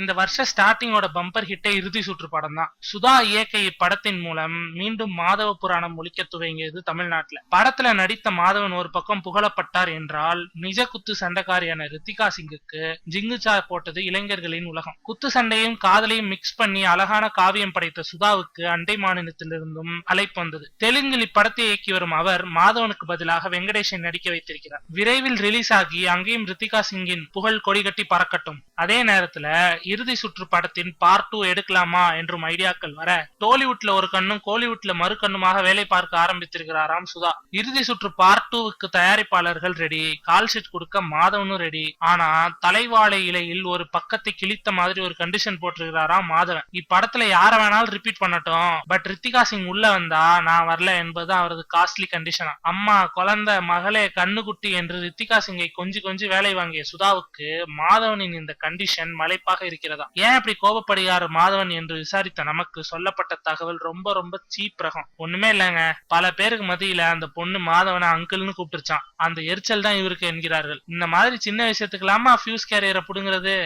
இந்த வருஷ ஸ்டார்டிங்கோட பம்பர் ஹிட்டே இறுதி சுற்று படம் தான். சுதா இயக்க இப்படத்தின் மூலம் மீண்டும் மாதவ புராணம் ஒலிக்க துவங்கியது தமிழ்நாட்டுல. படத்துல நடித்த மாதவன் ஒரு பக்கம் புகழப்பட்டார் என்றால், நிஜ குத்து சண்டைக்காரியான ரித்திகா சிங்குக்கு ஜிங்குச்சா போட்டது இளைஞர்களின் உலகம். குத்து சண்டையும் காதலையும் மிக்ஸ் பண்ணி அழகான காவியம் படைத்த சுதாவுக்கு அண்டை மாநிலத்திலிருந்தும் அழைப்பு வந்தது. தெலுங்கில் இப்படத்தை இயக்கி வரும் அவர் மாதவனுக்கு பதிலாக வெங்கடேஷை நடிக்க வைத்திருக்கிறார். விரைவில் ரிலீஸ் ஆகி அங்கேயும் ரித்திகா சிங்கின் புகழ் கொடி கட்டி பறக்கட்டும். அதே நேரத்துல இறுதி சுற்று படத்தின் பார்ட் 2 எடுக்கலாமா என்றும் ஐடியாக்கள் வர, டோலிவுட்ல ஒரு கண்ணும் கோலிவுட்ல மறு கண்ணுமாக வேலை பார்க்க ஆரம்பித்திருக்கிறாராம் சுதா. இறுதி சுற்று பார்ட் 2க்கு தயாரிப்பாளர்கள் ரெடி, கால் ஷீட் கொடுக்க மாதவனும் ரெடி. ஆனா தலைவாழை இலையில் ஒரு பக்கத்தை கிழித்த மாதிரி ஒரு கண்டிஷன் போட்டிருக்கிறாராம் மாதவன். இப்படத்துல யார வேணாலும் ரிப்பீட் பண்ணட்டும், பட் ரித்திகா சிங் உள்ள வந்தா நான் வரல என்பது அவரது காஸ்ட்லி கண்டிஷனா. அம்மா, குழந்தை, மகளே, கண்ணுக்குட்டி என்று ரித்திகா சிங்கை கொஞ்சி வேலை வாங்கிய சுதாவுக்கு மாதவனின் இந்த கண்டிஷன் மலைப்பாக இருக்கிறதா? ஏன் அப்படி கோபப்படுகிறார் மாதவன் என்று விசாரித்த நமக்கு சொல்லப்பட்ட தகவல் ரொம்ப சீப் ரகம். ஒண்ணுமே இல்லங்க, பல பேருக்கு மத்தியில அந்த பொண்ணு மாதவனை அங்கிள்னு கூப்பிட்டுருச்சான். அந்த எரிச்சல் தான் இவருக்கு என்கிறார்கள். இந்த மாதிரி சின்ன விஷயத்துக்கெல்லாமா ஃபியூஸ் கேரியரை புடுங்கிறது?